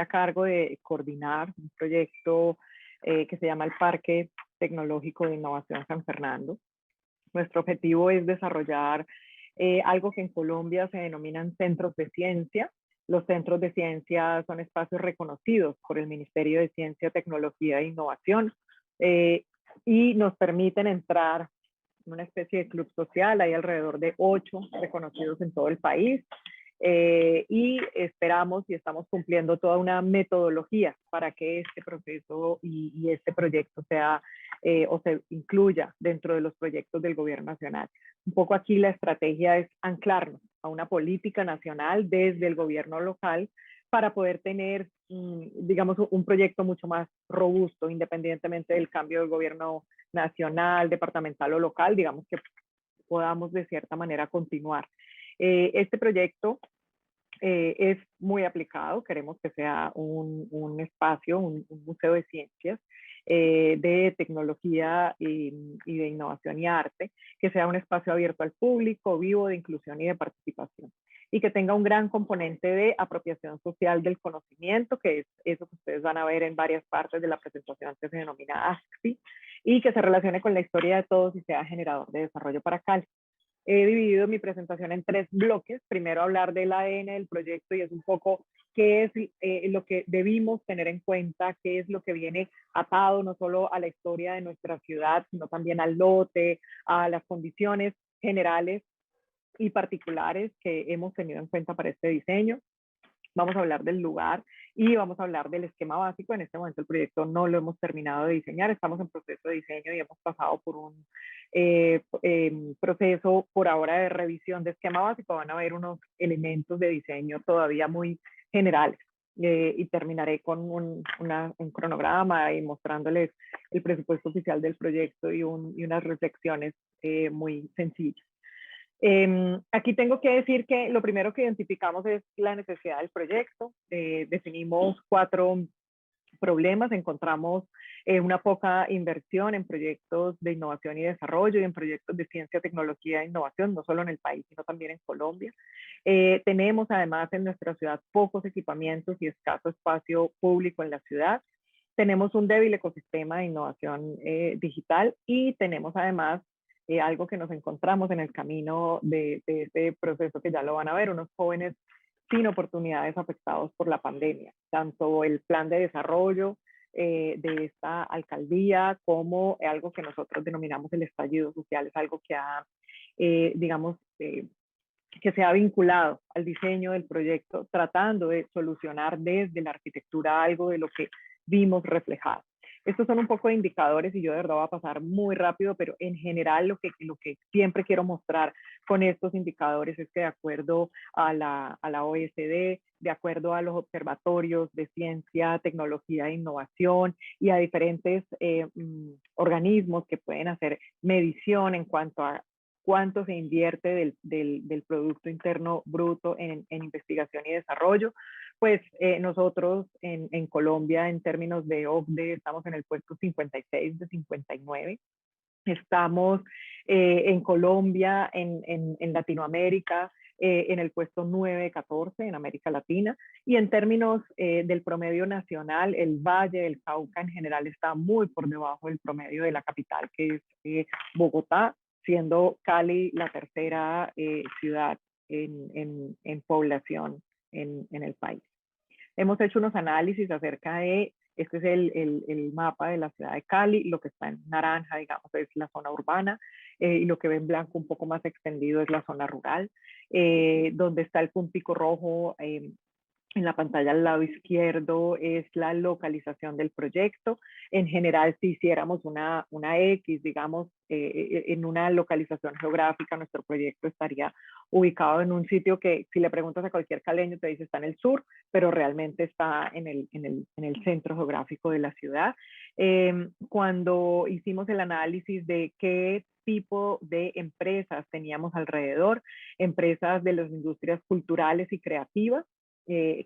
a cargo de coordinar un proyecto que se llama el Parque Tecnológico de Innovación San Fernando. Nuestro objetivo es desarrollar algo que en Colombia se denominan centros de ciencia. Los centros de ciencia son espacios reconocidos por el Ministerio de Ciencia, Tecnología e Innovación y nos permiten entrar en una especie de club social. Hay alrededor de 8 reconocidos en todo el país. Y esperamos y estamos cumpliendo toda una metodología para que este proceso y este proyecto sea o se incluya dentro de los proyectos del gobierno nacional. Un poco aquí la estrategia es anclarnos a una política nacional desde el gobierno local para poder tener, digamos, un proyecto mucho más robusto, independientemente del cambio del gobierno nacional, departamental o local, digamos que podamos de cierta manera continuar. Este proyecto es muy aplicado, queremos que sea un espacio, un museo de ciencias, de tecnología y de innovación y arte, que sea un espacio abierto al público, vivo, de inclusión y de participación, y que tenga un gran componente de apropiación social del conocimiento, que es eso que ustedes van a ver en varias partes de la presentación, que se denomina ASCSI, y que se relacione con la historia de todos y sea generador de desarrollo para Cali. He dividido mi presentación en 3 bloques. Primero hablar del ADN del proyecto y es un poco qué es lo que debimos tener en cuenta, qué es lo que viene atado no solo a la historia de nuestra ciudad, sino también al lote, a las condiciones generales y particulares que hemos tenido en cuenta para este diseño. Vamos a hablar del lugar y vamos a hablar del esquema básico. En este momento el proyecto no lo hemos terminado de diseñar, estamos en proceso de diseño y hemos pasado por un proceso por ahora de revisión de esquema básico. Van a haber unos elementos de diseño todavía muy generales. Y terminaré con un cronograma y mostrándoles el presupuesto oficial del proyecto y unas reflexiones muy sencillas. Aquí tengo que decir que lo primero que identificamos es la necesidad del proyecto. Definimos 4 problemas. Encontramos una poca inversión en proyectos de innovación y desarrollo y en proyectos de ciencia, tecnología e innovación, no solo en el país, sino también en Colombia. Tenemos además en nuestra ciudad pocos equipamientos y escaso espacio público en la ciudad. Tenemos un débil ecosistema de innovación digital y tenemos además algo que nos encontramos en el camino de este proceso, que ya lo van a ver, unos jóvenes sin oportunidades afectados por la pandemia. Tanto el plan de desarrollo de esta alcaldía como algo que nosotros denominamos el estallido social, es algo que ha, digamos, que se ha vinculado al diseño del proyecto, tratando de solucionar desde la arquitectura algo de lo que vimos reflejado. Estos son un poco de indicadores y yo de verdad voy a pasar muy rápido, pero en general lo que siempre quiero mostrar con estos indicadores es que de acuerdo a la OECD, de acuerdo a los observatorios de ciencia, tecnología e innovación y a diferentes organismos que pueden hacer medición en cuanto a cuánto se invierte del Producto Interno Bruto en investigación y desarrollo, pues nosotros en Colombia, en términos de OCDE, estamos en el puesto 56 de 59. Estamos en Colombia, en Latinoamérica, en el puesto 9 de 14 en América Latina. Y en términos del promedio nacional, el Valle del Cauca en general está muy por debajo del promedio de la capital, que es Bogotá, siendo Cali la tercera ciudad en población en el país. Hemos hecho unos análisis acerca de, este es el mapa de la ciudad de Cali, lo que está en naranja, digamos, es la zona urbana, y lo que ve en blanco un poco más extendido es la zona rural, donde está el puntico rojo en la pantalla al lado izquierdo es la localización del proyecto. En general, si hiciéramos una X, digamos, en una localización geográfica, nuestro proyecto estaría ubicado en un sitio que, si le preguntas a cualquier caleño, te dice está en el sur, pero realmente está en el centro geográfico de la ciudad. Cuando hicimos el análisis de qué tipo de empresas teníamos alrededor, empresas de las industrias culturales y creativas,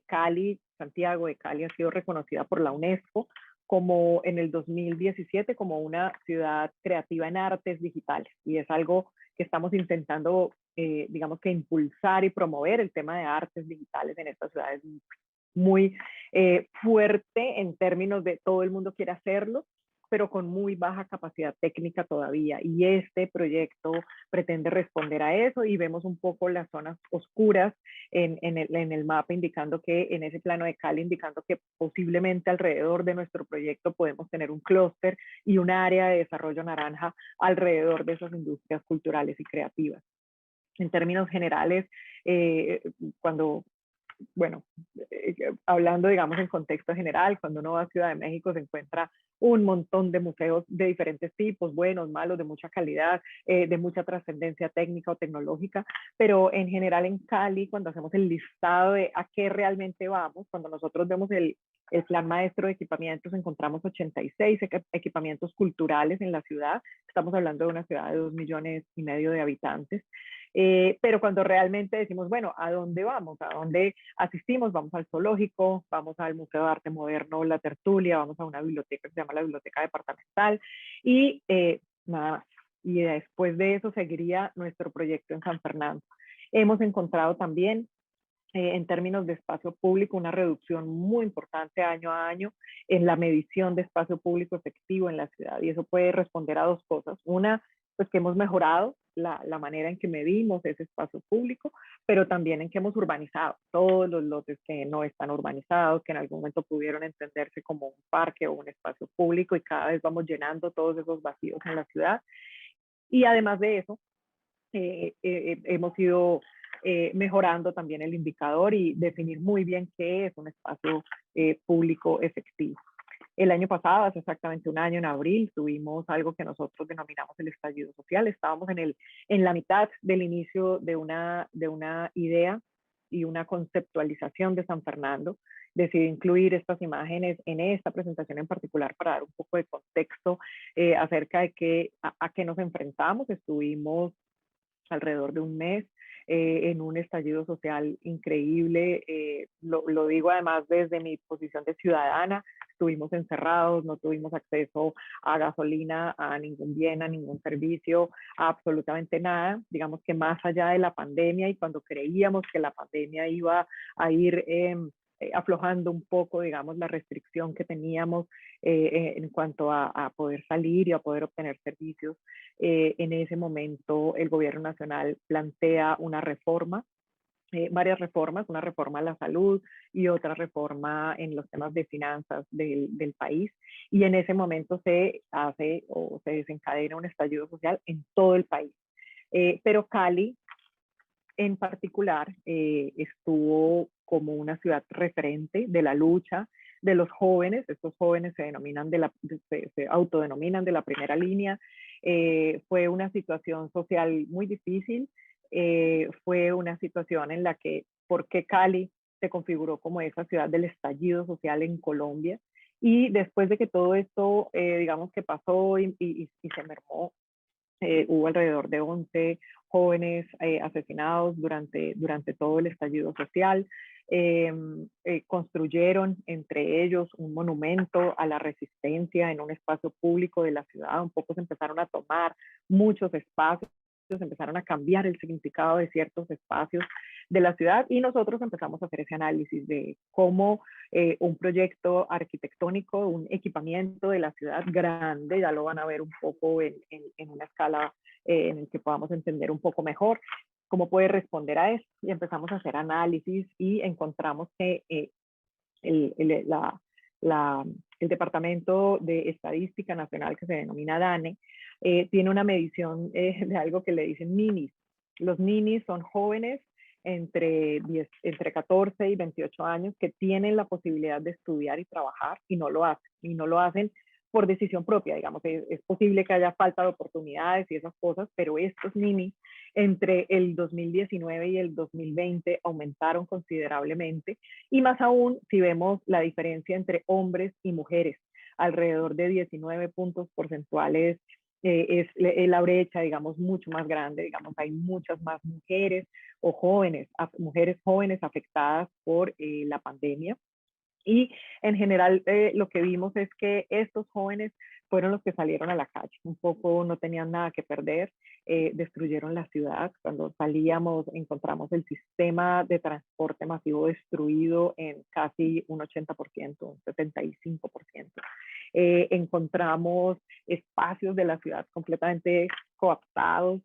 Cali, Santiago de Cali ha sido reconocida por la UNESCO como en el 2017 como una ciudad creativa en artes digitales, y es algo que estamos intentando, digamos que impulsar y promover el tema de artes digitales en estas ciudades muy fuerte en términos de todo el mundo quiere hacerlo, pero con muy baja capacidad técnica todavía. Y este proyecto pretende responder a eso y vemos un poco las zonas oscuras en el mapa, indicando que en ese plano de Cali, indicando que posiblemente alrededor de nuestro proyecto podemos tener un clúster y un área de desarrollo naranja alrededor de esas industrias culturales y creativas. En términos generales, eh, cuando bueno, hablando, digamos, en contexto general, cuando uno va a Ciudad de México se encuentra un montón de museos de diferentes tipos, buenos, malos, de mucha calidad, de mucha trascendencia técnica o tecnológica, pero en general en Cali, cuando hacemos el listado de a qué realmente vamos, cuando nosotros vemos el plan maestro de equipamientos, encontramos 86 equipamientos culturales en la ciudad. Estamos hablando de una ciudad de 2,5 millones de habitantes. Pero cuando realmente decimos, bueno, ¿a dónde vamos? ¿A dónde asistimos? Vamos al zoológico, vamos al Museo de Arte Moderno, La Tertulia, vamos a una biblioteca que se llama la Biblioteca Departamental y nada más. Y después de eso seguiría nuestro proyecto en San Fernando. Hemos encontrado también en términos de espacio público, una reducción muy importante año a año en la medición de espacio público efectivo en la ciudad. Y eso puede responder a dos cosas. Una, pues que hemos mejorado la manera en que medimos ese espacio público, pero también en que hemos urbanizado todos los lotes que no están urbanizados, que en algún momento pudieron entenderse como un parque o un espacio público, y cada vez vamos llenando todos esos vacíos en la ciudad. Y además de eso, hemos ido mejorando también el indicador y definir muy bien qué es un espacio público efectivo. El año pasado, hace exactamente un año, en abril, tuvimos algo que nosotros denominamos el estallido social. Estábamos en la mitad del inicio de una idea y una conceptualización de San Fernando. Decidí incluir estas imágenes en esta presentación en particular para dar un poco de contexto acerca de a qué nos enfrentamos. Estuvimos alrededor de un mes en un estallido social increíble. Lo digo además desde mi posición de ciudadana. Estuvimos encerrados, no tuvimos acceso a gasolina, a ningún bien, a ningún servicio, a absolutamente nada. Digamos que más allá de la pandemia, y cuando creíamos que la pandemia iba a ir aflojando un poco, digamos, la restricción que teníamos en cuanto a poder salir y a poder obtener servicios, en ese momento el gobierno nacional plantea una reforma, varias reformas, una reforma a la salud y otra reforma en los temas de finanzas del país. Y en ese momento se hace o se desencadena un estallido social en todo el país. Pero Cali en particular estuvo como una ciudad referente de la lucha de los jóvenes. Estos jóvenes se autodenominan de la primera línea. Fue una situación social muy difícil. Fue una situación en la que, ¿por qué Cali se configuró como esa ciudad del estallido social en Colombia? Y después de que todo esto, digamos que pasó y se mermó, hubo alrededor de 11 jóvenes asesinados durante todo el estallido social. Construyeron entre ellos un monumento a la resistencia en un espacio público de la ciudad. Un poco se empezaron a tomar muchos espacios, empezaron a cambiar el significado de ciertos espacios de la ciudad, y nosotros empezamos a hacer ese análisis de cómo un proyecto arquitectónico, un equipamiento de la ciudad grande, ya lo van a ver un poco en una escala en el que podamos entender un poco mejor cómo puede responder a esto. Y empezamos a hacer análisis y encontramos que el, el, la, el Departamento de Estadística Nacional, que se denomina DANE, tiene una medición de algo que le dicen ninis. Los ninis son jóvenes entre 14 y 28 años que tienen la posibilidad de estudiar y trabajar y no lo hacen. Y no lo hacen por decisión propia, digamos. Es posible que haya falta de oportunidades y esas cosas, pero estos ninis entre el 2019 y el 2020 aumentaron considerablemente, y más aún si vemos la diferencia entre hombres y mujeres, alrededor de 19 puntos porcentuales. Es la brecha, digamos, mucho más grande. Digamos, hay muchas más mujeres o mujeres jóvenes afectadas por la pandemia. Y en general lo que vimos es que estos jóvenes fueron los que salieron a la calle. Un poco no tenían nada que perder, destruyeron la ciudad. Cuando salíamos encontramos el sistema de transporte masivo destruido en casi un 80%, un 75%. Encontramos espacios de la ciudad completamente coaptados,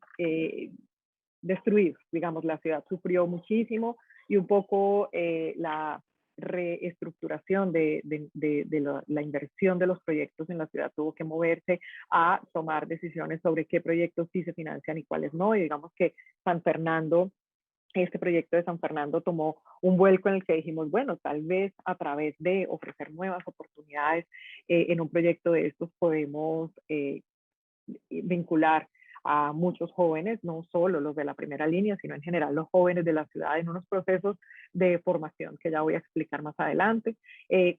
destruidos. Digamos, la ciudad sufrió muchísimo y un poco la reestructuración de la inversión de los proyectos en la ciudad tuvo que moverse a tomar decisiones sobre qué proyectos sí se financian y cuáles no. Y digamos que San Fernando, este proyecto de San Fernando tomó un vuelco en el que dijimos, bueno, tal vez a través de ofrecer nuevas oportunidades en un proyecto de estos podemos vincular a muchos jóvenes, no solo los de la primera línea, sino en general los jóvenes de la ciudad en unos procesos de formación que ya voy a explicar más adelante.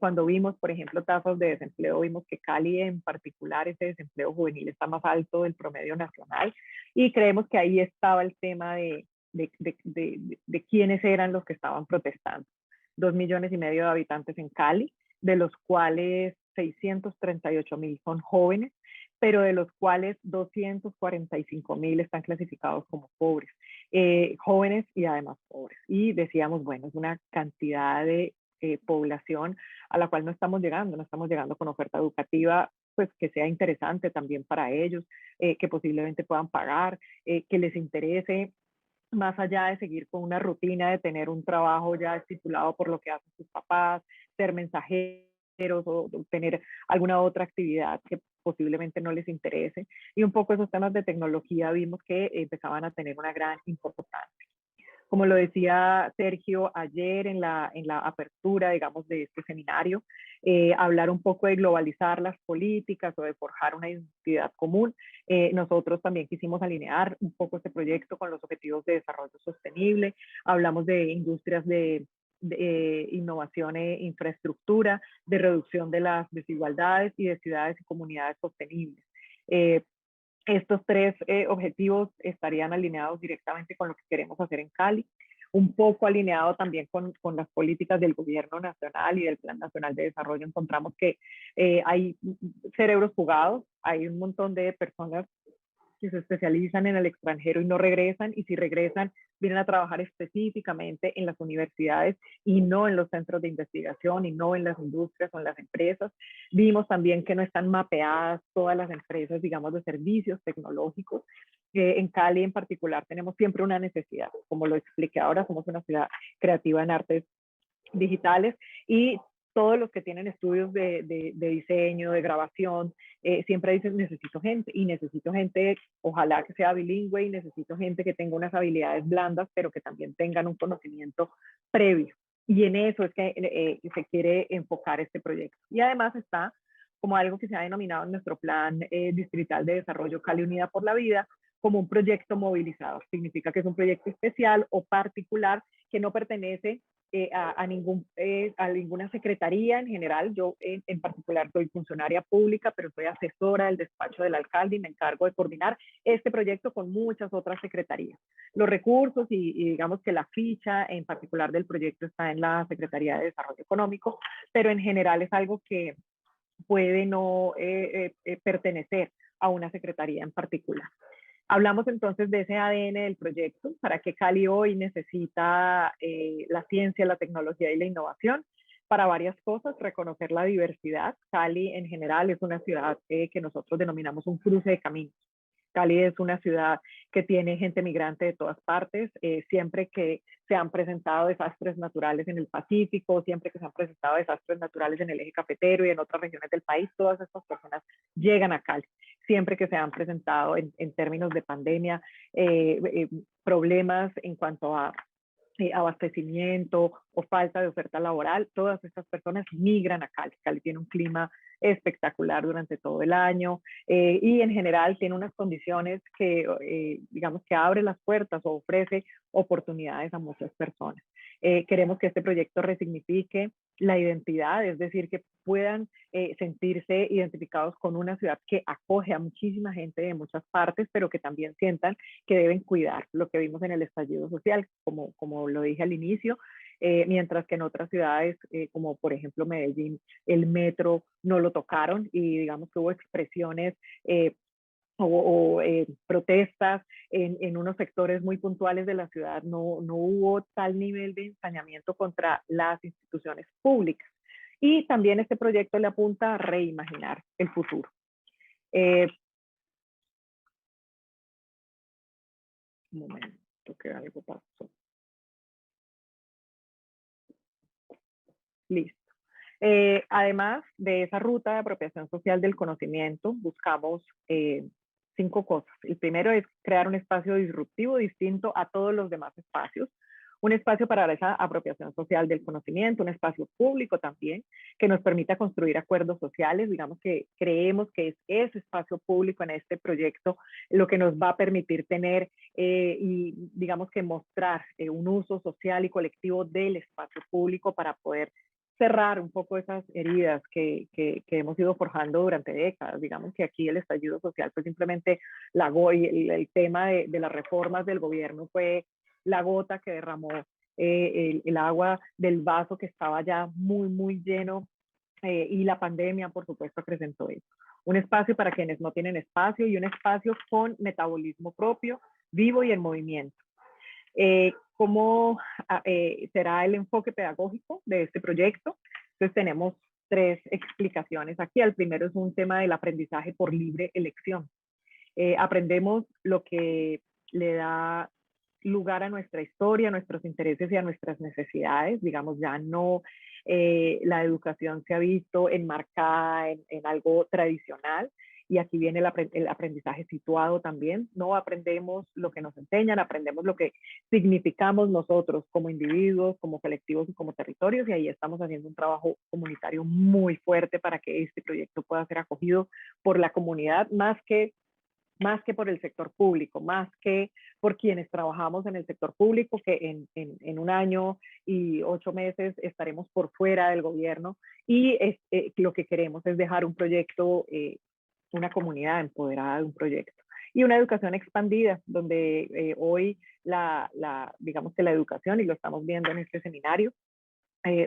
Cuando vimos, por ejemplo, tasas de desempleo, vimos que Cali en particular, ese desempleo juvenil está más alto del promedio nacional y creemos que ahí estaba el tema de quiénes eran los que estaban protestando. 2,5 millones de habitantes en Cali, de los cuales 638,000 son jóvenes, pero de los cuales 245,000 están clasificados como pobres, jóvenes y además pobres. Y decíamos, bueno, es una cantidad de población a la cual no estamos llegando con oferta educativa pues que sea interesante también para ellos, que posiblemente puedan pagar, que les interese más allá de seguir con una rutina de tener un trabajo ya estipulado por lo que hacen sus papás, ser mensajeros o tener alguna otra actividad que posiblemente no les interese. Y un poco esos temas de tecnología vimos que empezaban a tener una gran importancia. Como lo decía Sergio ayer en la apertura, digamos, de este seminario, hablar un poco de globalizar las políticas o de forjar una identidad común. Nosotros también quisimos alinear un poco este proyecto con los objetivos de desarrollo sostenible. Hablamos de industrias de innovación e infraestructura, de reducción de las desigualdades y de ciudades y comunidades sostenibles. Estos tres objetivos estarían alineados directamente con lo que queremos hacer en Cali, un poco alineado también con las políticas del gobierno nacional y del Plan Nacional de Desarrollo. Encontramos que hay cerebros jugados, hay un montón de personas que se especializan en el extranjero y no regresan, y si regresan vienen a trabajar específicamente en las universidades y no en los centros de investigación y no en las industrias o en las empresas. Vimos también que no están mapeadas todas las empresas, digamos, de servicios tecnológicos. En Cali en particular tenemos siempre una necesidad, como lo expliqué ahora, somos una ciudad creativa en artes digitales y todos los que tienen estudios de diseño, de grabación, siempre dicen necesito gente y necesito gente, ojalá que sea bilingüe y necesito gente que tenga unas habilidades blandas, pero que también tengan un conocimiento previo. Y en eso es que se quiere enfocar este proyecto. Y además está como algo que se ha denominado en nuestro plan distrital de desarrollo Cali Unida por la Vida, como un proyecto movilizador. Significa que es un proyecto especial o particular que no pertenece a ninguna secretaría en general. Yo en particular soy funcionaria pública, pero soy asesora del despacho del alcalde y me encargo de coordinar este proyecto con muchas otras secretarías. Los recursos y digamos que la ficha en particular del proyecto está en la Secretaría de Desarrollo Económico, pero en general es algo que puede no pertenecer a una secretaría en particular. Hablamos entonces de ese ADN del proyecto, para que Cali hoy necesita la ciencia, la tecnología y la innovación para varias cosas, reconocer la diversidad. Cali en general es una ciudad que nosotros denominamos un cruce de caminos. Cali es una ciudad que tiene gente migrante de todas partes, siempre que se han presentado desastres naturales en el Pacífico, siempre que se han presentado desastres naturales en el eje cafetero y en otras regiones del país, todas estas personas llegan a Cali. Siempre que se han presentado en términos de pandemia problemas en cuanto a abastecimiento o falta de oferta laboral, todas estas personas migran a Cali. Cali tiene un clima espectacular durante todo el año y en general tiene unas condiciones que digamos que abre las puertas o ofrece oportunidades a muchas personas. Queremos que este proyecto resignifique la identidad, es decir, que puedan sentirse identificados con una ciudad que acoge a muchísima gente de muchas partes, pero que también sientan que deben cuidar lo que vimos en el estallido social, como lo dije al inicio. mientras que en otras ciudades, como por ejemplo Medellín, el metro no lo tocaron y digamos que hubo expresiones protestas en unos sectores muy puntuales de la ciudad, no hubo tal nivel de ensañamiento contra las instituciones públicas. Y también este proyecto le apunta a reimaginar el futuro. Un momento, que algo pasó. Listo. Además de esa ruta de apropiación social del conocimiento, buscamos 5 cosas. El primero es crear un espacio disruptivo distinto a todos los demás espacios, un espacio para esa apropiación social del conocimiento, un espacio público también, que nos permita construir acuerdos sociales. Digamos que creemos que es ese espacio público en este proyecto lo que nos va a permitir tener y digamos que mostrar un uso social y colectivo del espacio público para poder cerrar un poco esas heridas que hemos ido forjando durante décadas. Digamos que aquí el estallido social pues simplemente el tema de las reformas del gobierno fue la gota que derramó el agua del vaso que estaba ya muy lleno, y la pandemia por supuesto acrecentó eso. Un espacio para quienes no tienen espacio y un espacio con metabolismo propio, vivo y en movimiento. ¿Cómo será el enfoque pedagógico de este proyecto? Entonces tenemos 3 explicaciones aquí. El primero es un tema del aprendizaje por libre elección. Aprendemos lo que le da lugar a nuestra historia, a nuestros intereses y a nuestras necesidades. Digamos, ya no la educación se ha visto enmarcada en algo tradicional, y aquí viene el aprendizaje situado también. No aprendemos lo que nos enseñan, aprendemos lo que significamos nosotros como individuos, como colectivos y como territorios, y ahí estamos haciendo un trabajo comunitario muy fuerte para que este proyecto pueda ser acogido por la comunidad, más que por el sector público, más que por quienes trabajamos en el sector público, que en 1 año y 8 meses estaremos por fuera del gobierno, y lo que queremos es dejar un proyecto, una comunidad empoderada de un proyecto. Y una educación expandida, donde hoy digamos que la educación, y lo estamos viendo en este seminario,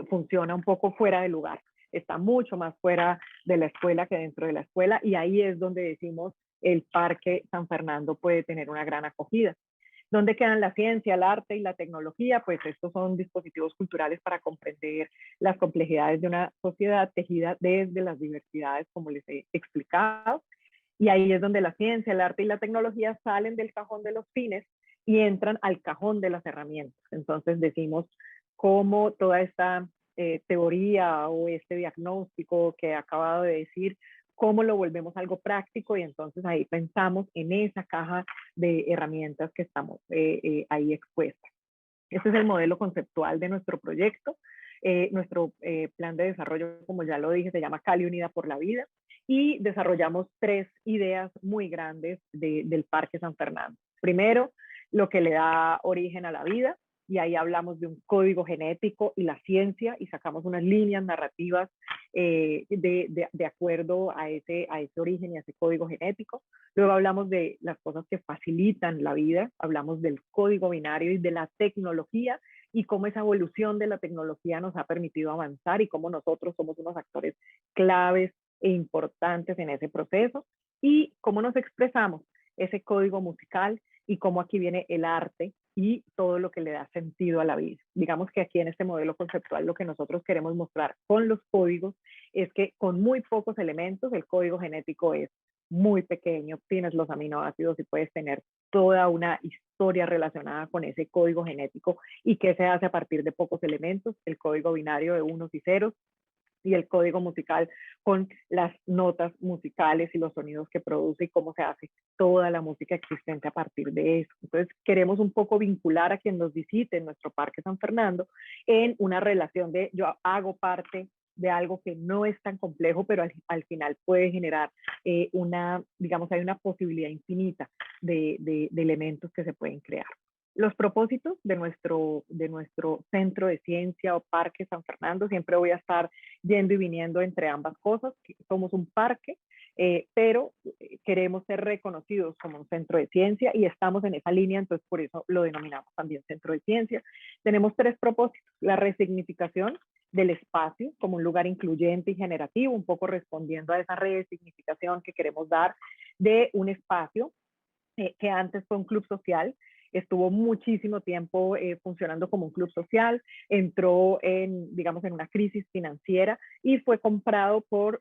funciona un poco fuera de lugar. Está mucho más fuera de la escuela que dentro de la escuela, y ahí es donde decimos el Parque San Fernando puede tener una gran acogida. ¿Dónde quedan la ciencia, el arte y la tecnología? Pues estos son dispositivos culturales para comprender las complejidades de una sociedad tejida desde las diversidades, como les he explicado. Y ahí es donde la ciencia, el arte y la tecnología salen del cajón de los fines y entran al cajón de las herramientas. Entonces decimos cómo toda esta teoría o este diagnóstico que he acabado de decir, cómo lo volvemos algo práctico, y entonces ahí pensamos en esa caja de herramientas que estamos ahí expuestas. Este es el modelo conceptual de nuestro proyecto. Nuestro plan de desarrollo, como ya lo dije, se llama Cali Unida por la Vida, y desarrollamos 3 ideas muy grandes del Parque San Fernando. Primero, lo que le da origen a la vida, y ahí hablamos de un código genético y la ciencia, y sacamos unas líneas narrativas de acuerdo a ese origen y a ese código genético. Luego hablamos de las cosas que facilitan la vida, hablamos del código binario y de la tecnología, y cómo esa evolución de la tecnología nos ha permitido avanzar y cómo nosotros somos unos actores claves e importantes en ese proceso, y cómo nos expresamos ese código musical, y cómo aquí viene el arte y todo lo que le da sentido a la vida. Digamos que aquí en este modelo conceptual lo que nosotros queremos mostrar con los códigos es que con muy pocos elementos, el código genético es muy pequeño, tienes los aminoácidos y puedes tener toda una historia relacionada con ese código genético, y que se hace a partir de pocos elementos, el código binario de unos y ceros, y el código musical con las notas musicales y los sonidos que produce, y cómo se hace toda la música existente a partir de eso. Entonces queremos un poco vincular a quien nos visite en nuestro Parque San Fernando en una relación de yo hago parte de algo que no es tan complejo, pero al final puede generar digamos, hay una posibilidad infinita de elementos que se pueden crear. Los propósitos de nuestro centro de ciencia o Parque San Fernando, siempre voy a estar yendo y viniendo entre ambas cosas. Somos un parque, pero queremos ser reconocidos como un centro de ciencia y estamos en esa línea, entonces por eso lo denominamos también centro de ciencia. Tenemos tres propósitos: la resignificación del espacio como un lugar incluyente y generativo, un poco respondiendo a esa resignificación que queremos dar de un espacio que antes fue un club social, estuvo muchísimo tiempo funcionando como un club social, entró en, digamos, en una crisis financiera y fue comprado por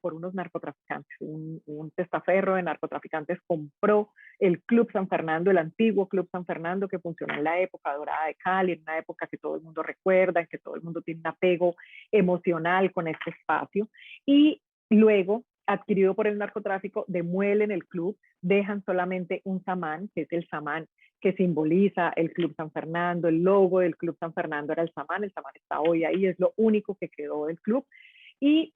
unos narcotraficantes. Un testaferro de narcotraficantes compró el Club San Fernando, el antiguo Club San Fernando, que funcionó en la época dorada de Cali, en una época que todo el mundo recuerda, en que todo el mundo tiene un apego emocional con este espacio. Y luego, adquirido por el narcotráfico, demuelen el club, dejan solamente un samán, que es el samán que simboliza el Club San Fernando. El logo del Club San Fernando era el samán está hoy ahí, es lo único que quedó del club. Y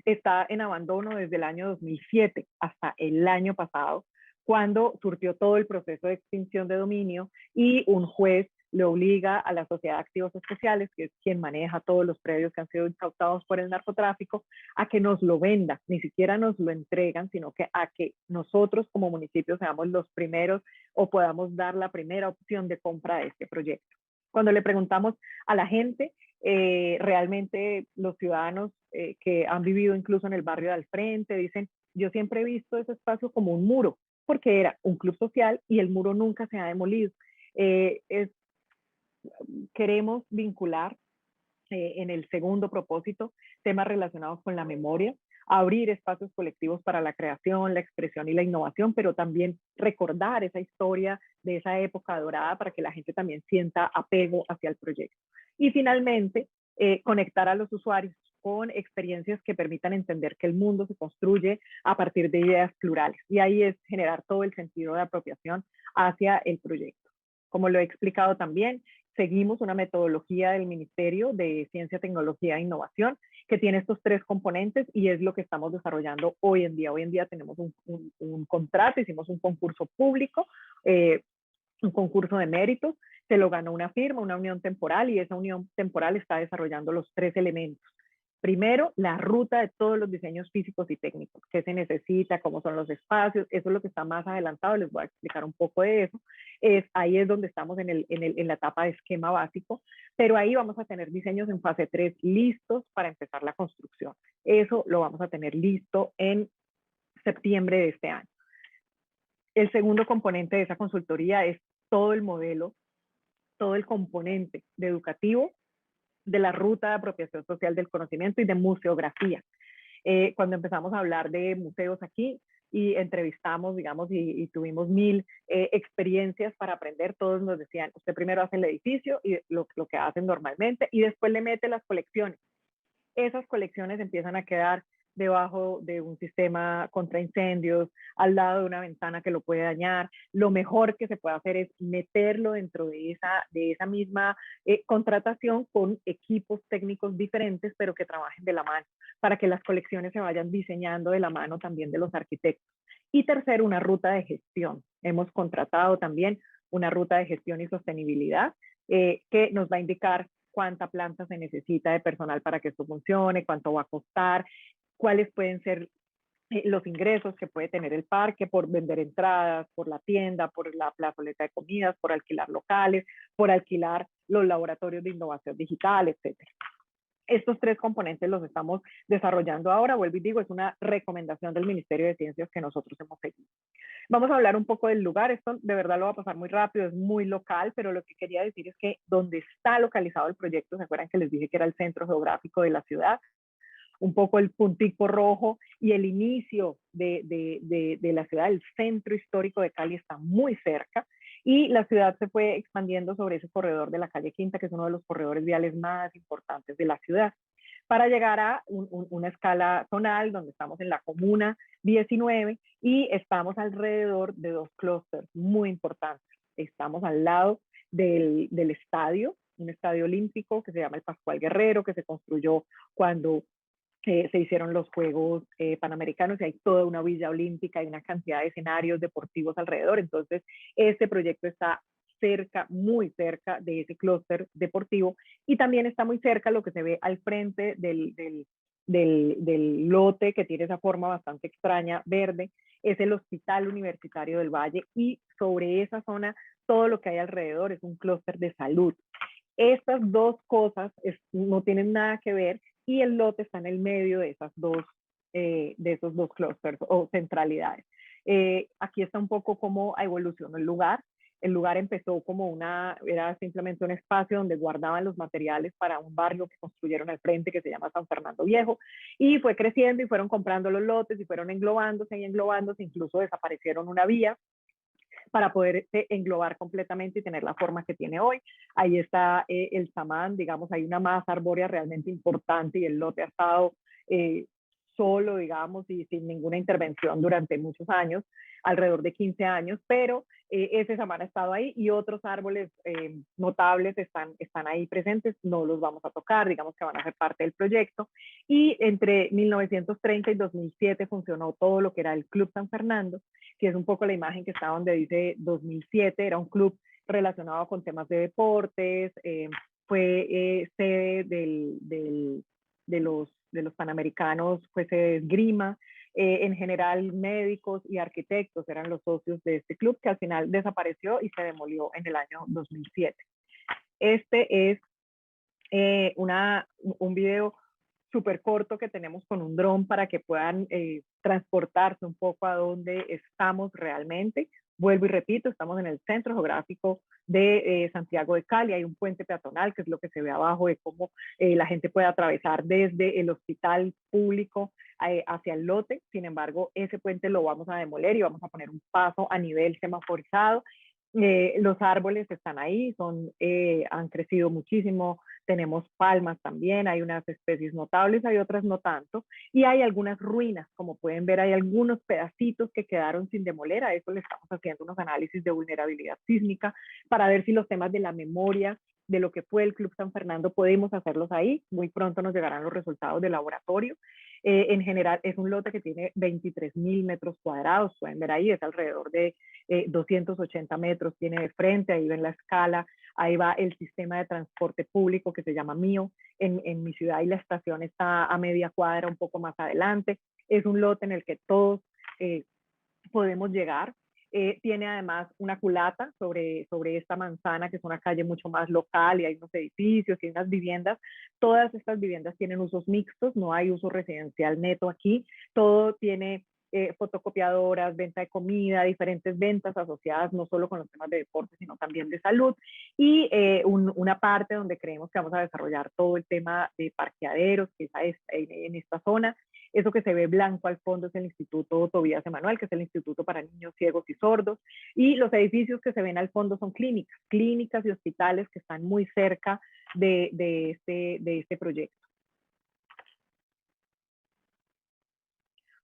está en abandono desde el año 2007 hasta el año pasado, cuando surtió todo el proceso de extinción de dominio y un juez le obliga a la Sociedad de Activos Especiales, que es quien maneja todos los predios que han sido incautados por el narcotráfico, a que nos lo venda. Ni siquiera nos lo entregan, sino que a que nosotros como municipio seamos los primeros o podamos dar la primera opción de compra de este proyecto. Cuando le preguntamos a la gente, realmente los ciudadanos que han vivido incluso en el barrio de al frente dicen: yo siempre he visto ese espacio como un muro, porque era un club social y el muro nunca se ha demolido. Queremos vincular en el segundo propósito temas relacionados con la memoria, abrir espacios colectivos para la creación, la expresión y la innovación, pero también recordar esa historia de esa época dorada para que la gente también sienta apego hacia el proyecto. Y finalmente, conectar a los usuarios con experiencias que permitan entender que el mundo se construye a partir de ideas plurales. Y ahí es generar todo el sentido de apropiación hacia el proyecto. Como lo he explicado también, seguimos una metodología del Ministerio de Ciencia, Tecnología e Innovación que tiene estos tres componentes y es lo que estamos desarrollando hoy en día. Hoy en día tenemos un contrato, hicimos un concurso público, un concurso de méritos, se lo ganó una firma, una unión temporal, y esa unión temporal está desarrollando los tres elementos. Primero, la ruta de todos los diseños físicos y técnicos, qué se necesita, cómo son los espacios, eso es lo que está más adelantado, les voy a explicar un poco de eso. Ahí es donde estamos en la etapa de esquema básico, pero ahí vamos a tener diseños en fase 3 listos para empezar la construcción. Eso lo vamos a tener listo en septiembre de este año. El segundo componente de esa consultoría es todo el modelo, todo el componente de educativo de la ruta de apropiación social del conocimiento y de museografía. Cuando empezamos a hablar de museos aquí y entrevistamos, digamos, y tuvimos 1000 experiencias para aprender, todos nos decían: usted primero hace el edificio y lo que hacen normalmente y después le mete las colecciones. Esas colecciones empiezan a quedar debajo de un sistema contra incendios, al lado de una ventana que lo puede dañar. Lo mejor que se puede hacer es meterlo dentro de esa misma contratación con equipos técnicos diferentes, pero que trabajen de la mano, para que las colecciones se vayan diseñando de la mano también de los arquitectos. Y tercero, una ruta de gestión. Hemos contratado también una ruta de gestión y sostenibilidad que nos va a indicar cuánta planta se necesita de personal para que esto funcione, cuánto va a costar, cuáles pueden ser los ingresos que puede tener el parque por vender entradas, por la tienda, por la plazoleta de comidas, por alquilar locales, por alquilar los laboratorios de innovación digital, etcétera. Estos tres componentes los estamos desarrollando ahora. Vuelvo y digo, es una recomendación del Ministerio de Ciencias que nosotros hemos seguido. Vamos a hablar un poco del lugar. Esto de verdad lo va a pasar muy rápido, es muy local, pero lo que quería decir es que donde está localizado el proyecto, ¿se acuerdan que les dije que era el centro geográfico de la ciudad? Un poco el puntico rojo y el inicio de la ciudad, el centro histórico de Cali está muy cerca y la ciudad se fue expandiendo sobre ese corredor de la calle Quinta, que es uno de los corredores viales más importantes de la ciudad, para llegar a una escala zonal donde estamos en la comuna 19 y estamos alrededor de dos clústeres muy importantes. Estamos al lado del estadio, un estadio olímpico que se llama el Pascual Guerrero, que se construyó cuando se hicieron los Juegos Panamericanos y hay toda una villa olímpica y una cantidad de escenarios deportivos alrededor. Entonces, este proyecto está cerca, muy cerca de ese clúster deportivo, y también está muy cerca lo que se ve al frente del lote, que tiene esa forma bastante extraña, verde, es el Hospital Universitario del Valle, y sobre esa zona todo lo que hay alrededor es un clúster de salud. Estas dos cosas no tienen nada que ver, y el lote está en el medio de esos dos clústeres o centralidades. Aquí está un poco cómo evolucionó el lugar. El lugar empezó como era simplemente un espacio donde guardaban los materiales para un barrio que construyeron al frente que se llama San Fernando Viejo, y fue creciendo y fueron comprando los lotes y fueron englobándose y englobándose, incluso desaparecieron una vía para poder englobar completamente y tener la forma que tiene hoy. Ahí está el samán, digamos, hay una masa arbórea realmente importante, y el lote ha estado solo, digamos, y sin ninguna intervención durante muchos años, alrededor de 15 años, pero ese samán ha estado ahí, y otros árboles notables están ahí presentes, no los vamos a tocar, digamos que van a ser parte del proyecto. Y entre 1930 y 2007 funcionó todo lo que era el Club San Fernando, que es un poco la imagen que está donde dice 2007, era un club relacionado con temas de deportes, fue sede de los Panamericanos, fue sede de esgrima, en general médicos y arquitectos eran los socios de este club, que al final desapareció y se demolió en el año 2007. Este es un video súper corto que tenemos con un dron para que puedan transportarse un poco a donde estamos realmente. Vuelvo y repito, estamos en el centro geográfico de Santiago de Cali. Hay un puente peatonal, que es lo que se ve abajo, de cómo la gente puede atravesar desde el hospital público hacia el lote. Sin embargo, ese puente lo vamos a demoler y vamos a poner un paso a nivel semaforizado. Los árboles están ahí, han crecido muchísimo. Tenemos palmas también, hay unas especies notables, hay otras no tanto, y hay algunas ruinas, como pueden ver, hay algunos pedacitos que quedaron sin demoler. A eso le estamos haciendo unos análisis de vulnerabilidad sísmica para ver si los temas de la memoria de lo que fue el Club San Fernando podemos hacerlos ahí. Muy pronto nos llegarán los resultados del laboratorio. En general es un lote que tiene 23.000 metros cuadrados, pueden ver ahí, es alrededor de 280 metros tiene de frente, ahí ven la escala. Ahí va el sistema de transporte público que se llama Mío en mi ciudad, y la estación está a media cuadra, un poco más adelante. Es un lote en el que todos podemos llegar. Tiene además una culata sobre esta manzana, que es una calle mucho más local, y hay unos edificios y unas viviendas. Todas estas viviendas tienen usos mixtos, no hay uso residencial neto aquí. Todo tiene fotocopiadoras, venta de comida, diferentes ventas asociadas no solo con los temas de deporte, sino también de salud, y una parte donde creemos que vamos a desarrollar todo el tema de parqueaderos, que es en esta zona. Eso que se ve blanco al fondo es el Instituto Tobías Emanuel, que es el Instituto para Niños Ciegos y Sordos, y los edificios que se ven al fondo son clínicas y hospitales que están muy cerca de este proyecto.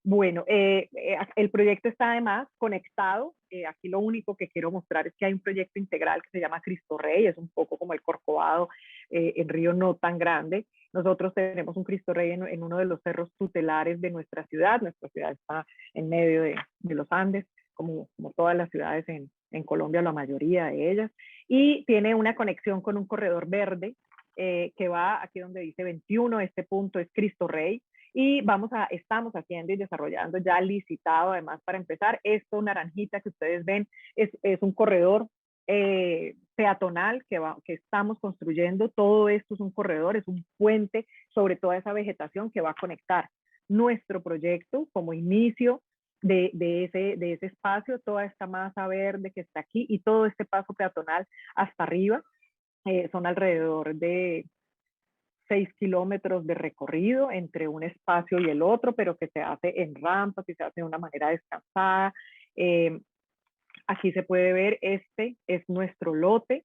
Bueno, el proyecto está además conectado. Aquí lo único que quiero mostrar es que hay un proyecto integral que se llama Cristo Rey, es un poco como el Corcovado en Río, no tan grande. Nosotros tenemos un Cristo Rey en uno de los cerros tutelares de nuestra ciudad. Nuestra ciudad está en medio de los Andes, como todas las ciudades en Colombia, la mayoría de ellas, y tiene una conexión con un corredor verde que va aquí donde dice 21, este punto es Cristo Rey, y estamos haciendo y desarrollando ya licitado, además, para empezar. Esto naranjita que ustedes ven es un corredor peatonal que estamos construyendo. Todo esto es un corredor, es un puente sobre toda esa vegetación que va a conectar nuestro proyecto como inicio de ese espacio, toda esta masa verde que está aquí y todo este paso peatonal hasta arriba. Son alrededor de 6 kilómetros de recorrido entre un espacio y el otro, pero que se hace en rampas y se hace de una manera descansada. Aquí se puede ver, este es nuestro lote,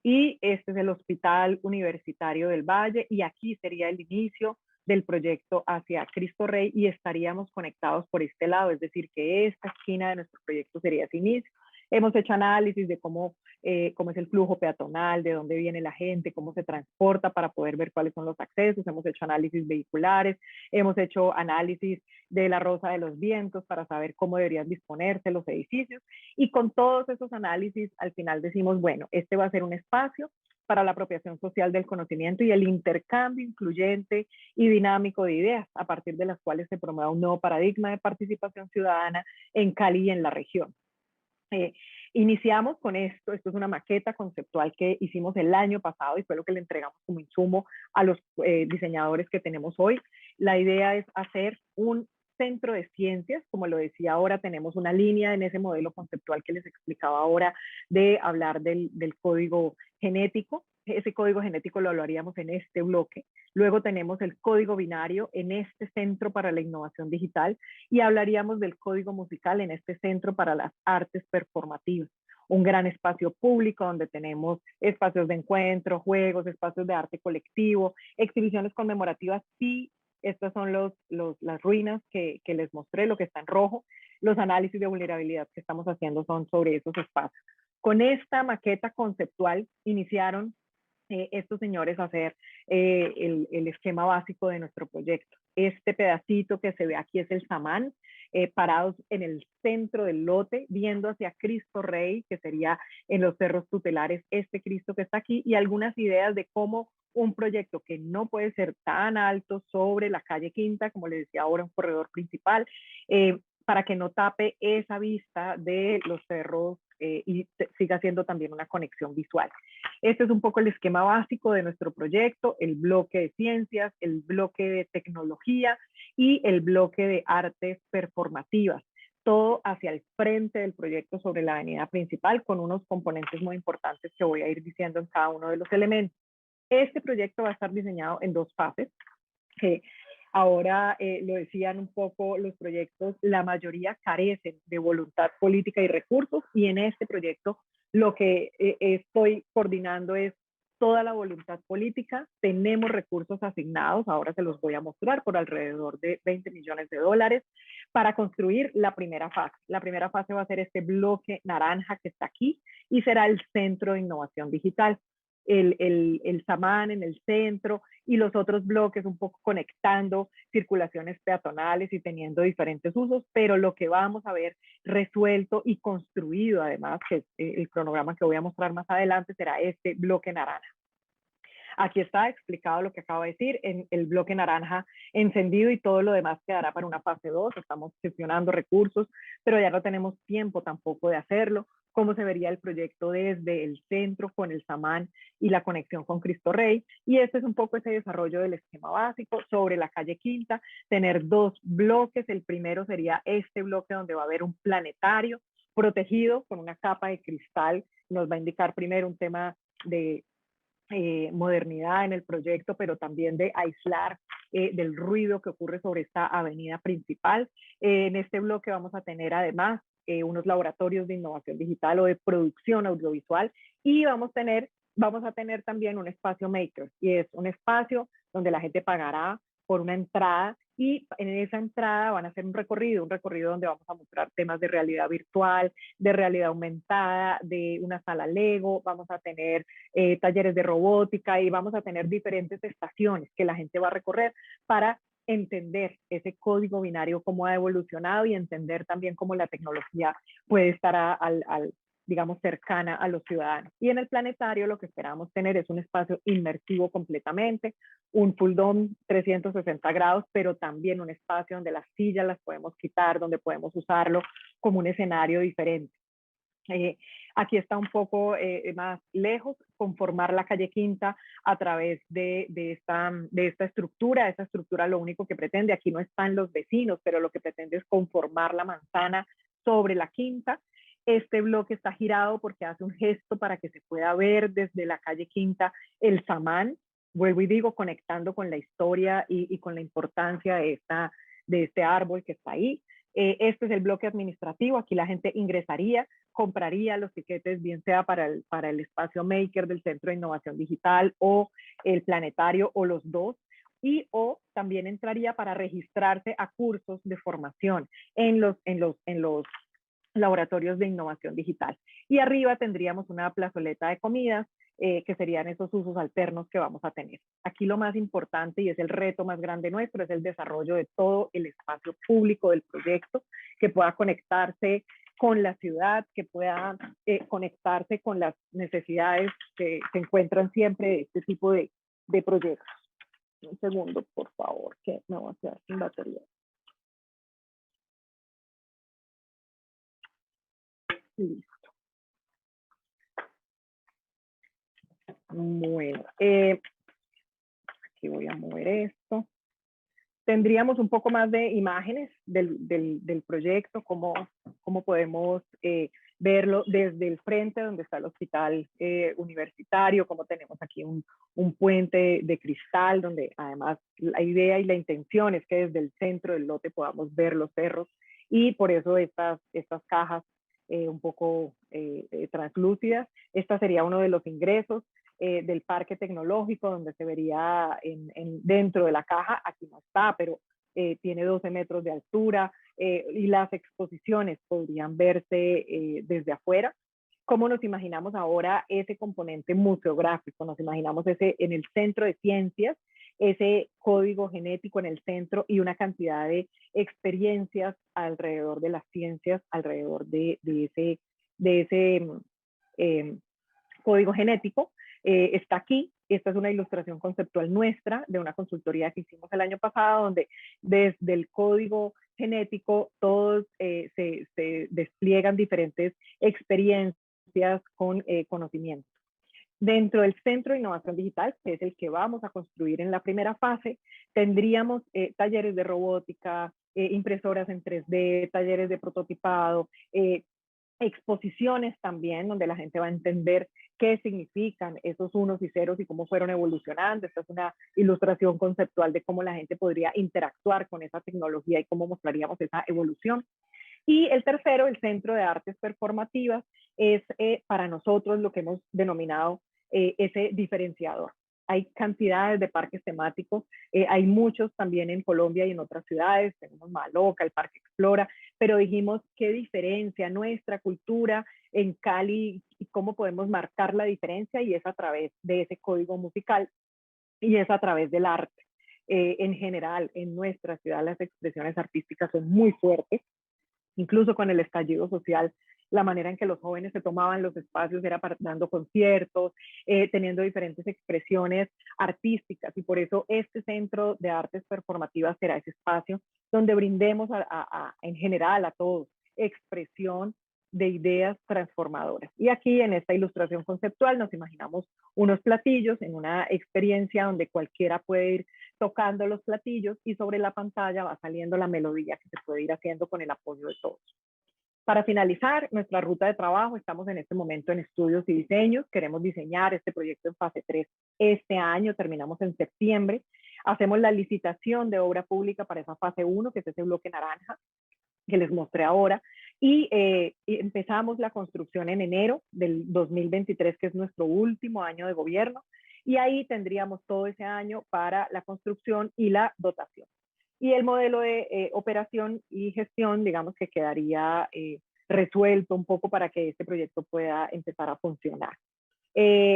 y este es el Hospital Universitario del Valle, y aquí sería el inicio del proyecto hacia Cristo Rey, y estaríamos conectados por este lado, es decir, que esta esquina de nuestro proyecto sería ese inicio. Hemos hecho análisis de cómo es el flujo peatonal, de dónde viene la gente, cómo se transporta para poder ver cuáles son los accesos. Hemos hecho análisis vehiculares, hemos hecho análisis de la rosa de los vientos para saber cómo deberían disponerse los edificios. Y con todos esos análisis, al final decimos, bueno, este va a ser un espacio para la apropiación social del conocimiento y el intercambio incluyente y dinámico de ideas, a partir de las cuales se promueva un nuevo paradigma de participación ciudadana en Cali y en la región. Iniciamos con esto es una maqueta conceptual que hicimos el año pasado y fue lo que le entregamos como insumo a los diseñadores que tenemos hoy. La idea es hacer un centro de ciencias, como lo decía ahora, tenemos una línea en ese modelo conceptual que les explicaba ahora de hablar del código genético. Ese código genético lo hablaríamos en este bloque. Luego tenemos el código binario en este centro para la innovación digital y hablaríamos del código musical en este centro para las artes performativas. Un gran espacio público donde tenemos espacios de encuentro, juegos, espacios de arte colectivo, exhibiciones conmemorativas y estas son las ruinas que les mostré, lo que está en rojo. Los análisis de vulnerabilidad que estamos haciendo son sobre esos espacios. Con esta maqueta conceptual iniciaron estos señores a hacer el esquema básico de nuestro proyecto. Este pedacito que se ve aquí es el samán, parados en el centro del lote, viendo hacia Cristo Rey, que sería en los cerros tutelares este Cristo que está aquí, y algunas ideas de cómo un proyecto que no puede ser tan alto sobre la calle Quinta, como les decía ahora, un corredor principal, para que no tape esa vista de los cerros y siga siendo también una conexión visual. Este es un poco el esquema básico de nuestro proyecto, el bloque de ciencias, el bloque de tecnología y el bloque de artes performativas. Todo hacia el frente del proyecto sobre la avenida principal con unos componentes muy importantes que voy a ir diciendo en cada uno de los elementos. Este proyecto va a estar diseñado en dos fases. Ahora lo decían un poco los proyectos, la mayoría carecen de voluntad política y recursos y en este proyecto lo que estoy coordinando es toda la voluntad política, tenemos recursos asignados, ahora se los voy a mostrar, por alrededor de 20 millones de dólares para construir la primera fase. La primera fase va a ser este bloque naranja que está aquí y será el Centro de Innovación Digital. El samán en el centro y los otros bloques un poco conectando circulaciones peatonales y teniendo diferentes usos, pero lo que vamos a ver resuelto y construido además, que es el cronograma que voy a mostrar más adelante, será este bloque naranja. Aquí está explicado lo que acabo de decir, en el bloque naranja encendido y todo lo demás quedará para una fase 2. Estamos gestionando recursos, pero ya no tenemos tiempo tampoco de hacerlo. Cómo se vería el proyecto desde el centro con el samán y la conexión con Cristo Rey. Y este es un poco ese desarrollo del esquema básico sobre la calle Quinta, tener dos bloques. El primero sería este bloque donde va a haber un planetario protegido con una capa de cristal. Nos va a indicar primero un tema de modernidad en el proyecto, pero también de aislar del ruido que ocurre sobre esta avenida principal. En este bloque vamos a tener además unos laboratorios de innovación digital o de producción audiovisual y vamos a tener también un espacio maker y es un espacio donde la gente pagará por una entrada y en esa entrada van a hacer un recorrido donde vamos a mostrar temas de realidad virtual, de realidad aumentada, de una sala Lego, vamos a tener talleres de robótica y vamos a tener diferentes estaciones que la gente va a recorrer para entender ese código binario, cómo ha evolucionado y entender también cómo la tecnología puede estar digamos, cercana a los ciudadanos. Y en el planetario lo que esperamos tener es un espacio inmersivo completamente, un full dome 360 grados, pero también un espacio donde las sillas las podemos quitar, donde podemos usarlo como un escenario diferente. Aquí está un poco más lejos, conformar la calle Quinta a través de esta estructura. Esta estructura lo único que pretende, aquí no están los vecinos, pero lo que pretende es conformar la manzana sobre la Quinta. Este bloque está girado porque hace un gesto para que se pueda ver desde la calle Quinta el samán, vuelvo y digo, conectando con la historia y con la importancia de este árbol que está ahí. Este es el bloque administrativo, aquí la gente ingresaría, compraría los tiquetes, bien sea para el espacio maker del Centro de Innovación Digital o el planetario o los dos, y o también entraría para registrarse a cursos de formación en los laboratorios de innovación digital. Y arriba tendríamos una plazoleta de comidas, que serían esos usos alternos que vamos a tener. Aquí lo más importante y es el reto más grande nuestro, es el desarrollo de todo el espacio público del proyecto, que pueda conectarse con la ciudad, que pueda conectarse con las necesidades que se encuentran siempre de este tipo de proyectos. Un segundo, por favor, que me voy a quedar sin batería. Listo. Bueno, aquí voy a mover esto. Tendríamos un poco más de imágenes del proyecto, cómo podemos verlo desde el frente donde está el hospital universitario, como tenemos aquí un puente de cristal, donde además la idea y la intención es que desde el centro del lote podamos ver los cerros, y por eso estas cajas un poco translúcidas. Esta sería uno de los ingresos del parque tecnológico, donde se vería dentro de la caja. Aquí no está, pero tiene 12 metros de altura, y las exposiciones podrían verse desde afuera. ¿Cómo nos imaginamos ahora ese componente museográfico? Nos imaginamos ese en el centro de ciencias, ese código genético en el centro y una cantidad de experiencias alrededor de las ciencias, alrededor de ese código genético. Está aquí. Esta es una ilustración conceptual nuestra de una consultoría que hicimos el año pasado, donde desde el código genético todos se despliegan diferentes experiencias con conocimiento. Dentro del Centro de Innovación Digital, que es el que vamos a construir en la primera fase, tendríamos talleres de robótica, impresoras en 3D, talleres de prototipado, exposiciones también, donde la gente va a entender qué significan esos unos y ceros y cómo fueron evolucionando. Esta es una ilustración conceptual de cómo la gente podría interactuar con esa tecnología y cómo mostraríamos esa evolución. Y el tercero, el Centro de Artes Performativas, es para nosotros lo que hemos denominado ese diferenciador. Hay cantidades de parques temáticos, hay muchos también en Colombia y en otras ciudades, tenemos Maloca, el Parque Explora, pero dijimos qué diferencia nuestra cultura en Cali y cómo podemos marcar la diferencia, y es a través de ese código musical y es a través del arte. En general, en nuestra ciudad las expresiones artísticas son muy fuertes, incluso con el estallido social. La manera en que los jóvenes se tomaban los espacios era dando conciertos, teniendo diferentes expresiones artísticas, y por eso este Centro de Artes Performativas será ese espacio donde brindemos en general a todos expresión de ideas transformadoras. Y aquí en esta ilustración conceptual nos imaginamos unos platillos en una experiencia donde cualquiera puede ir tocando los platillos y sobre la pantalla va saliendo la melodía que se puede ir haciendo con el apoyo de todos. Para finalizar nuestra ruta de trabajo, estamos en este momento en estudios y diseños. Queremos diseñar este proyecto en fase 3 este año, terminamos en septiembre. Hacemos la licitación de obra pública para esa fase 1, que es ese bloque naranja que les mostré ahora, y empezamos la construcción en enero del 2023, que es nuestro último año de gobierno, y ahí tendríamos todo ese año para la construcción y la dotación. Y el modelo de operación y gestión, digamos que quedaría resuelto un poco para que este proyecto pueda empezar a funcionar.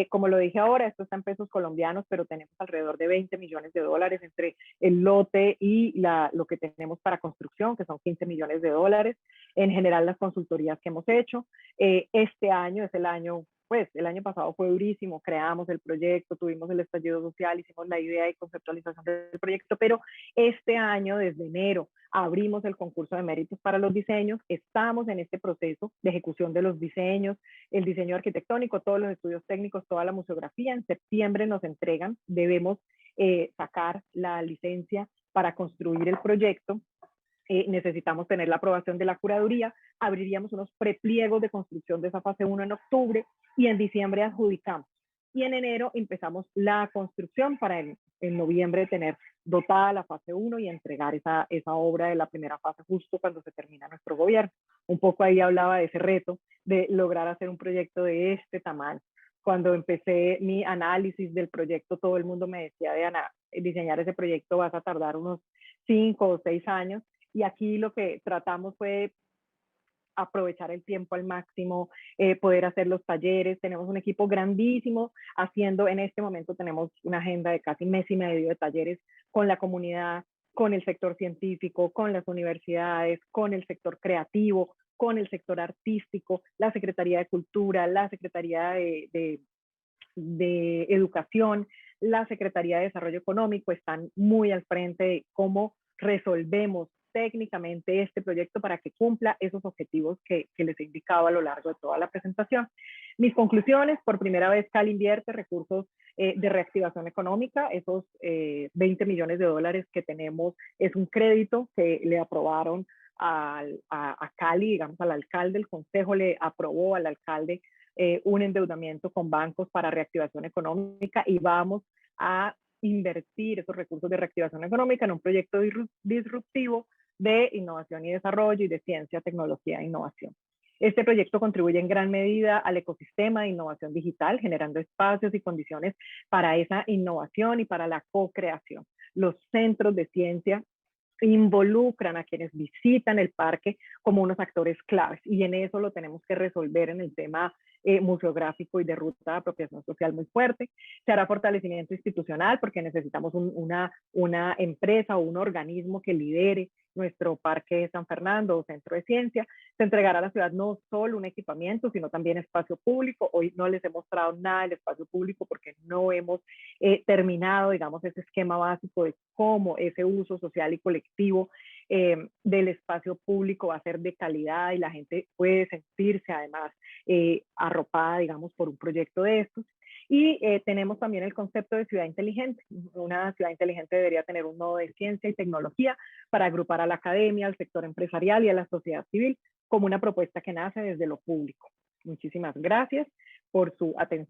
Como lo dije ahora, esto está en pesos colombianos, pero tenemos alrededor de 20 millones de dólares entre el lote y lo que tenemos para construcción, que son 15 millones de dólares. En general, las consultorías que hemos hecho. Este año es el año, pues el año pasado fue durísimo, creamos el proyecto, tuvimos el estallido social, hicimos la idea y conceptualización del proyecto, pero este año, desde enero, abrimos el concurso de méritos para los diseños, estamos en este proceso de ejecución de los diseños, el diseño arquitectónico, todos los estudios técnicos, toda la museografía. En septiembre nos entregan, debemos sacar la licencia para construir el proyecto. Necesitamos tener la aprobación de la curaduría, abriríamos unos prepliegos de construcción de esa fase 1 en octubre y en diciembre adjudicamos. Y en enero empezamos la construcción para en noviembre tener dotada la fase 1 y entregar esa obra de la primera fase justo cuando se termina nuestro gobierno. Un poco ahí hablaba de ese reto de lograr hacer un proyecto de este tamaño. Cuando empecé mi análisis del proyecto, todo el mundo me decía, Diana, diseñar ese proyecto vas a tardar unos 5 o 6 años. Y aquí lo que tratamos fue aprovechar el tiempo al máximo, poder hacer los talleres. Tenemos un equipo grandísimo haciendo, en este momento tenemos una agenda de casi mes y medio de talleres con la comunidad, con el sector científico, con las universidades, con el sector creativo, con el sector artístico, la Secretaría de Cultura, la Secretaría de Educación, la Secretaría de Desarrollo Económico están muy al frente de cómo resolvemos técnicamente este proyecto para que cumpla esos objetivos que les he indicado a lo largo de toda la presentación. Mis conclusiones: por primera vez Cali invierte recursos de reactivación económica. Esos 20 millones de dólares que tenemos es un crédito que le aprobaron a Cali, digamos al alcalde. El consejo le aprobó al alcalde un endeudamiento con bancos para reactivación económica, y vamos a invertir esos recursos de reactivación económica en un proyecto disruptivo de innovación y desarrollo y de ciencia, tecnología e innovación. Este proyecto contribuye en gran medida al ecosistema de innovación digital, generando espacios y condiciones para esa innovación y para la co-creación. Los centros de ciencia involucran a quienes visitan el parque como unos actores claves, y en eso lo tenemos que resolver en el tema museográfico y de ruta de apropiación social muy fuerte. Se hará fortalecimiento institucional porque necesitamos una empresa o un organismo que lidere nuestro Parque de San Fernando o Centro de Ciencia. Se entregará a la ciudad no solo un equipamiento, sino también espacio público. Hoy no les he mostrado nada del espacio público porque no hemos terminado, digamos, ese esquema básico de cómo ese uso social y colectivo del espacio público va a ser de calidad y la gente puede sentirse además arropada, digamos, por un proyecto de estos. Y tenemos también el concepto de ciudad inteligente. Una ciudad inteligente debería tener un nodo de ciencia y tecnología para agrupar a la academia, al sector empresarial y a la sociedad civil como una propuesta que nace desde lo público. Muchísimas gracias por su atención.